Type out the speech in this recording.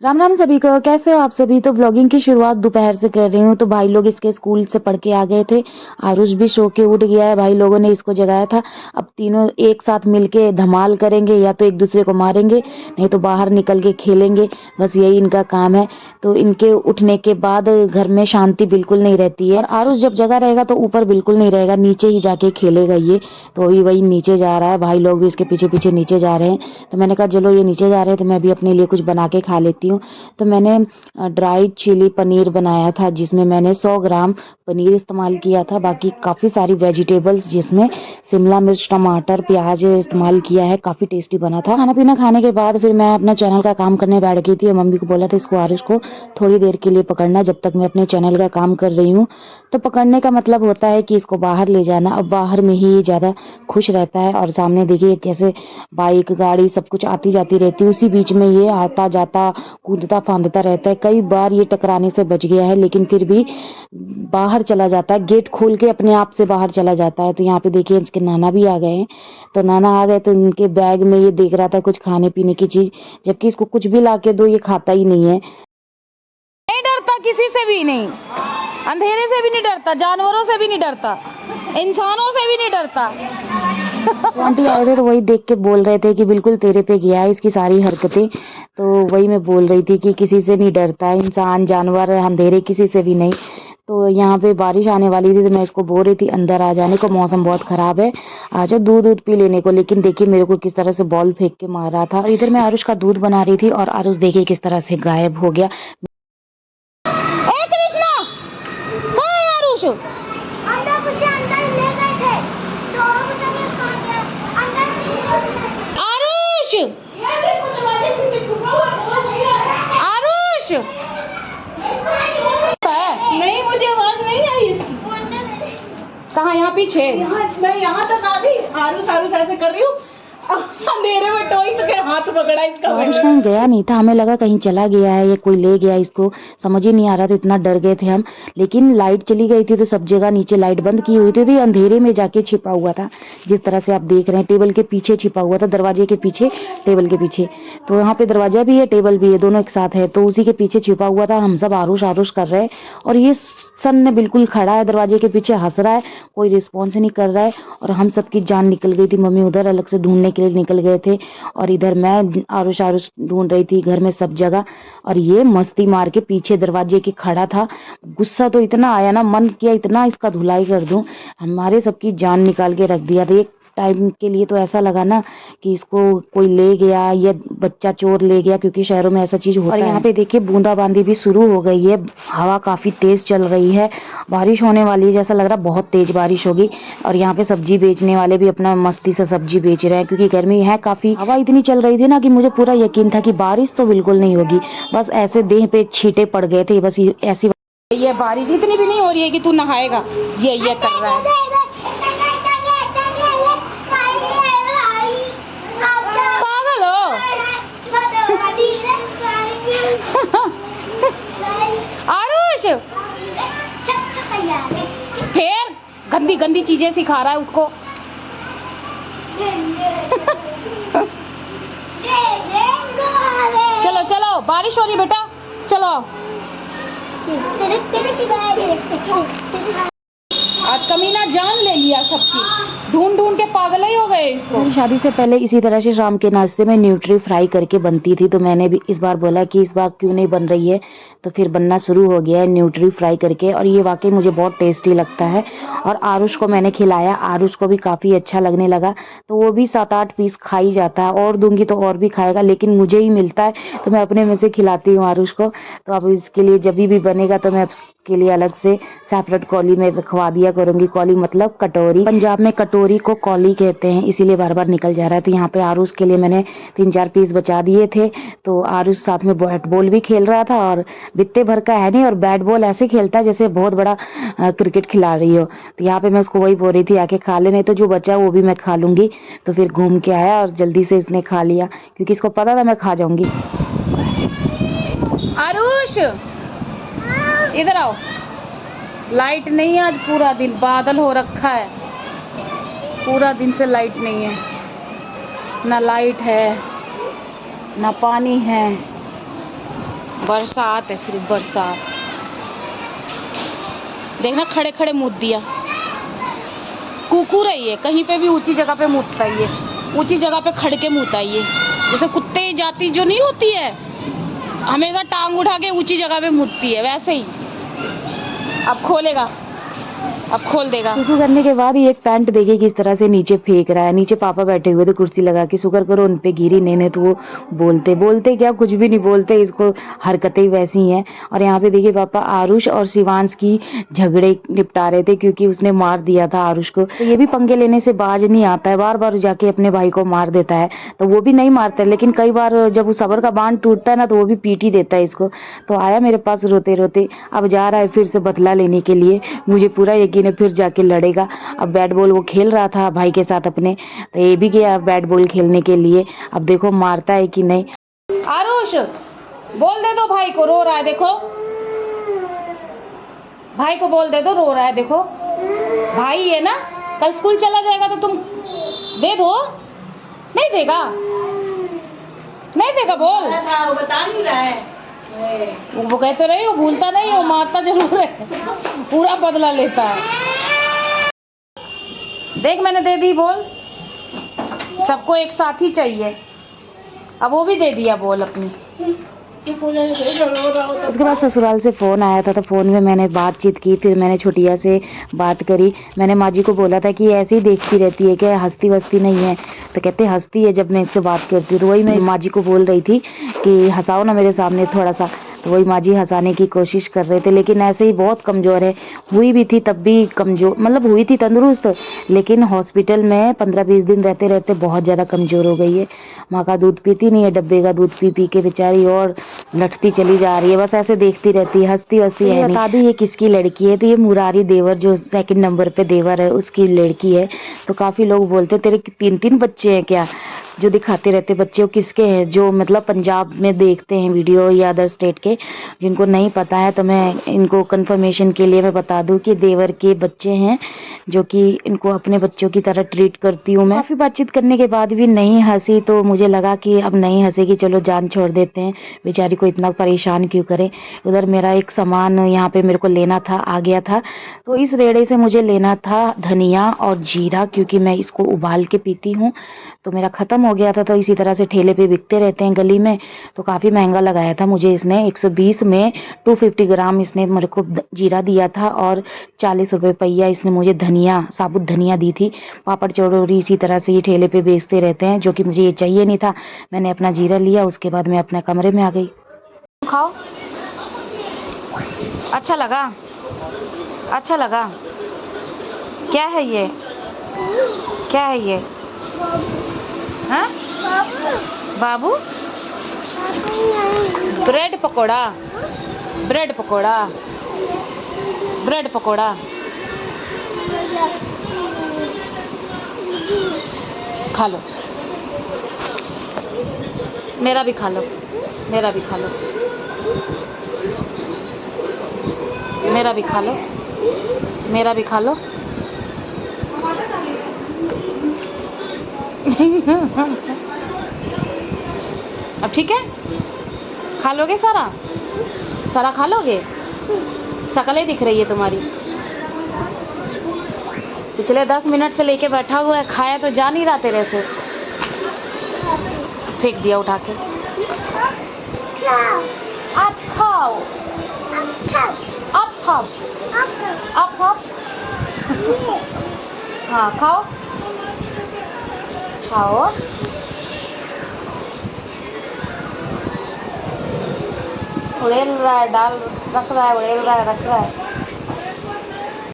राम राम सभी को। कैसे हो आप सभी। तो व्लॉगिंग की शुरुआत दोपहर से कर रही हूँ। तो भाई लोग इसके स्कूल से पढ़ के आ गए थे। आरुष भी सो के उठ गया है, भाई लोगों ने इसको जगाया था। अब तीनों एक साथ मिलके धमाल करेंगे, या तो एक दूसरे को मारेंगे, नहीं तो बाहर निकल के खेलेंगे। बस यही इनका काम है। तो इनके उठने के बाद घर में शांति बिल्कुल नहीं रहती है। और आरुष जब जगा रहेगा तो ऊपर बिल्कुल नहीं रहेगा, नीचे ही जाके खेलेगा ये। तो अभी वही नीचे जा रहा है, भाई लोग भी इसके पीछे पीछे नीचे जा रहे हैं। तो मैंने कहा चलो ये नीचे जा रहे हैं तो मैं भी अपने लिए कुछ बना के खा लेती हूँ। तो मैंने ड्राई चिली पनीर बनाया था, जिसमें मैंने 100 ग्राम पनीर इस्तेमाल किया था। बाकी काफ़ी सारी वेजिटेबल्स जिसमें शिमला मिर्च, टमाटर, प्याज इस्तेमाल किया है। काफ़ी टेस्टी बना था। खाना पीना खाने के बाद फिर मैं अपना चैनल का काम करने बैठ गई थी। मम्मी को बोला था इसको, आरुष को थोड़ी देर के लिए पकड़ना जब तक मैं अपने चैनल का काम कर रही हूँ। तो पकड़ने का मतलब होता है कि इसको बाहर ले जाना। अब बाहर में ही ज़्यादा खुश रहता है। और सामने देखिए कैसे बाइक गाड़ी सब कुछ आती जाती रहती है, उसी बीच में ये आता जाता कूदता फांदता रहता है। कई बार ये टकराने से बच गया है, लेकिन फिर भी बाहर चला जाता है, गेट खोल के अपने आप से बाहर चला जाता है। तो यहाँ पे देखिए इसके नाना भी आ गए हैं। तो नाना आ गए तो उनके बैग में ये देख रहा था कुछ खाने पीने की चीज, जबकि इसको कुछ भी ला के दो ये खाता ही नहीं है। नहीं डरता, किसी से भी नहीं, अंधेरे से भी नहीं डरता, जानवरों से भी नहीं डरता, इंसानों से भी नहीं डरता। तो आंटी आए थे तो वही देख के बोल रहे थे कि बिल्कुल तेरे पे गया है इसकी सारी हरकतें। तो वही मैं बोल रही थी कि किसी से नहीं डरता, इंसान जानवर अंधेरे किसी से भी नहीं। तो यहाँ पे बारिश आने वाली थी तो मैं इसको बोल रही थी अंदर आ जाने को, मौसम बहुत खराब है, आजा दूध दूध पी लेने को। लेकिन देखिए मेरे को किस तरह से बॉल फेंक के मार रहा था। और इधर मैं आरुष का दूध बना रही थी और आरुष देखिए किस तरह से गायब हो गया। ए कृष्णा, कहाँ है आरुष? अंदर कुछ अंदर ले गए थे तो अंदर से आरुष, ये देखो दरवाजे पीछे छुपा हुआ है। आरुष नहीं, मुझे आवाज नहीं आई इसकी। कहाँ? यहाँ पीछे। मैं यहाँ तक आ गई। आरुष आरुष ऐसे कर रही हूँ, अंधेरे में टोई तो क्या हाथ पकड़ा इसका। आरुष कहीं गया नहीं था, हमें लगा कहीं चला गया है या कोई ले गया इसको, समझ ही नहीं आ रहा था, इतना डर गए थे हम। लेकिन लाइट चली गई थी तो सब जगह नीचे लाइट बंद की हुई थी, तो अंधेरे में जाके छिपा हुआ था। जिस तरह से आप देख रहे हैं टेबल के पीछे छिपा हुआ था, दरवाजे के पीछे, टेबल के पीछे। तो यहाँ पे दरवाजा भी है टेबल भी है, दोनों एक साथ है। तो उसी के पीछे छिपा हुआ था। हम सब आरुष आरुष कर रहे हैं और ये सन्न बिल्कुल खड़ा है दरवाजे के पीछे, हंस रहा है, कोई रिस्पॉन्स नहीं कर रहा है। और हम सबकी जान निकल गई थी। मम्मी उधर अलग से ढूंढने के लिए निकल गए थे और इधर मैं आरुष आरुष ढूंढ रही थी घर में सब जगह। और ये मस्ती मार के पीछे दरवाजे के खड़ा था। गुस्सा तो इतना आया ना, मन किया इतना इसका धुलाई कर दूं। हमारे सबकी जान निकाल के रख दिया था। एक टाइम के लिए तो ऐसा लगा ना कि इसको कोई ले गया या बच्चा चोर ले गया, क्योंकि शहरों में ऐसा चीज होता है। और यहाँ पे देखिए बूंदाबांदी भी शुरू हो गई है, हवा काफी तेज चल रही है, बारिश होने वाली है जैसा लग रहा है, बहुत तेज बारिश होगी। और यहाँ पे सब्जी बेचने वाले भी अपना मस्ती से सब्जी बेच रहे हैं, क्योंकि गर्मी है काफी। हवा इतनी चल रही थी ना कि मुझे पूरा यकीन था कि बारिश तो बिल्कुल नहीं होगी, बस ऐसे देह पे छींटे पड़ गए थे, बस ऐसी। ये बारिश इतनी भी नहीं हो रही है कि तू नहाएगा, ये कर रहा है। पागल हो। आरुष फिर गंदी गंदी चीजें सिखा रहा है उसको। चलो चलो, बारिश हो रही बेटा, चलो। आज कमीना जान ले लिया सबकी, ढूंढ ढूंढ के पागल ही हो गए इसको। मेरी शादी से पहले इसी तरह से शाम के नाश्ते में न्यूट्री फ्राई करके बनती थी। तो मैंने भी इस बार बोला कि इस बार क्यों नहीं बन रही है, तो फिर बनना शुरू हो गया है न्यूट्री फ्राई करके। और ये वाकई मुझे बहुत टेस्टी लगता है। और आरुष को मैंने खिलाया, आरुष को भी काफ़ी अच्छा लगने लगा। तो वो भी 7-8 पीस खा ही जाता है, और दूंगी तो और भी खाएगा, लेकिन मुझे ही मिलता है तो मैं अपने में से खिलाती हूँ आरुष को। तो अब इसके लिए जब भी बनेगा तो मैं के लिए अलग से सेपरेट कौली में रखवा दिया करूंगी। कौली मतलब कटोरी, पंजाब में कटोरी को कौली कहते हैं, इसीलिए बार बार निकल जा रहा है। तो यहाँ पे आरुष के लिए मैंने 3-4 पीस बचा दिए थे। तो आरुष साथ में बैट बॉल भी खेल रहा था, और बित्ते भर का है नहीं, और बैट बॉल ऐसे खेलता है जैसे बहुत बड़ा क्रिकेट खिला रही हो। तो यहाँ पे मैं उसको वही बोल रही थी आके खा ले, नहीं तो जो बचा वो भी मैं खा लूंगी। तो फिर घूम के आया और जल्दी से इसने खा लिया, क्योंकि इसको पता था मैं खा जाऊंगी। आरुष इधर आओ। लाइट नहीं है आज, पूरा दिन बादल हो रखा है, पूरा दिन से लाइट नहीं है, ना लाइट है ना पानी है। बरसात है, सिर्फ बरसात। देखना खड़े खड़े मूत दिया। कुकुर है ये, कहीं पे भी ऊंची जगह पे मूतता है ये, ऊंची जगह पे खड़ के मूता है ये। जैसे कुत्ते जाति जो नहीं होती है, हमेशा टांग उठा के ऊंची जगह पे मूतती है, वैसे ही। अब खोलेगा, अब खोल देगा। सुसु करने के बाद ये एक पैंट देखे किस तरह से नीचे फेंक रहा है। नीचे पापा बैठे हुए थे कुर्सी लगा के, शुक्र करो उन पे गिरी नहीं तो वो बोलते क्या, कुछ भी नहीं बोलते, इसको हरकतें वैसी हैं। और यहाँ पे देखिए पापा आरुष और शिवांश की झगड़े निपटा रहे थे, क्योंकि उसने मार दिया था आरुष को। तो ये भी पंगे लेने से बाज नहीं आता है, बार बार जाके अपने भाई को मार देता है। तो वो भी नहीं मारता है, लेकिन कई बार जब वो सबर का बांध टूटता है ना, तो वो भी पीट ही देता है इसको। तो आया मेरे पास रोते रोते, अब जा रहा है फिर से बदला लेने के लिए। मुझे पूरा यकीन है फिर जाके लड़ेगा। अब बैट बॉल वो खेल रहा था भाई के साथ अपने, तो ये भी गया बैट बॉल खेलने के लिए। अब देखो मारता है कि नहीं। आरुष, बोल दे दो भाई को, रो रहा है देखो। भाई को बोल दे दो, रो रहा है देखो। भाई है ना, कल स्कूल चला जाएगा तो तुम दे दो। नहीं देगा, नहीं देगा, बोल। वो बता नहीं रहा है। वो कहते रहे, वो भूलता नहीं, वो मारता जरूर है, पूरा बदला लेता है। देख मैंने दे दी बोल, सबको एक साथ ही चाहिए। अब वो भी दे दिया बोल अपनी। उसके बाद ससुराल से फ़ोन आया था, तो फ़ोन में मैंने बातचीत की, फिर मैंने छोटिया से बात करी। मैंने माँ जी को बोला था कि ऐसे ही देखती रहती है क्या, हंसती वस्ती नहीं है? तो कहते हंसती है जब मैं इससे बात करती हूँ। तो वही मैं माँ जी को बोल रही थी कि हंसाओ ना मेरे सामने थोड़ा सा। तो वही माँ जी हंसाने की कोशिश कर रहे थे, लेकिन ऐसे ही बहुत कमज़ोर है। हुई भी थी तब भी कमज़ोर, मतलब हुई थी तंदुरुस्त, लेकिन हॉस्पिटल में 15-20 दिन रहते रहते बहुत ज़्यादा कमज़ोर हो गई है। माँ का दूध पीती नहीं है, डब्बे का दूध पी पी के बेचारी और लटती चली जा रही है। बस ऐसे देखती रहती है, हंसती वस्ती है। बता दी ये किसकी लड़की है? तो ये मुरारी देवर, जो 2nd नंबर पे देवर है, उसकी लड़की है। तो काफ़ी लोग बोलते तेरे 3-3 बच्चे हैं क्या, जो दिखाते रहते बच्चे, वो किसके हैं? जो मतलब पंजाब में देखते हैं वीडियो या अदर स्टेट के, जिनको नहीं पता है तो मैं इनको कंफर्मेशन के लिए मैं बता दूं कि देवर के बच्चे हैं, जो कि इनको अपने बच्चों की तरह ट्रीट करती हूँ मैं। काफ़ी बातचीत करने के बाद भी नहीं हंसी, तो मुझे लगा कि अब नहीं हंसेगी, चलो जान छोड़ देते हैं, बेचारी को इतना परेशान क्यों करें। उधर मेरा एक सामान यहाँ पे मेरे को लेना था, आ गया था। तो इस रेड़े से मुझे लेना था धनिया और जीरा, क्योंकि मैं इसको उबाल के पीती हूँ। तो मेरा ख़त्म हो गया था, तो इसी तरह से ठेले पे बिकते रहते हैं गली में। तो काफ़ी महंगा लगाया था मुझे इसने, 120 में 250 ग्राम इसने मेरे को जीरा दिया था, और 40 रुपये पहिया इसने मुझे धनिया, साबुत धनिया दी थी। पापड़ चौड़ोरी इसी तरह से ये ठेले पे बेचते रहते हैं, जो कि मुझे ये चाहिए नहीं था। मैंने अपना जीरा लिया, उसके बाद मैं अपने कमरे में आ गई। खाओ, अच्छा लगा, अच्छा लगा। क्या है ये, क्या है ये? हाँ बाबू, bread pakora, bread pakora, bread pakora. खा लो, मेरा भी खा लो, मेरा भी खा लो, मेरा भी खा लो, मेरा भी खा लो। अब ठीक है, खा लोगे सारा, सारा खा लोगे? शक्ल ही दिख रही है तुम्हारी, पिछले 10 मिनट से लेके बैठा हुआ है, खाया तो जा नहीं रहा तेरे से। फेंक दिया उठा के। आप खाओ, आप खाओ, आप खाओ। हाँ खाओ, खाओ। उड़ेल रहा है, डाल रख रहा है, उड़ेल रहा है, रख रहा है।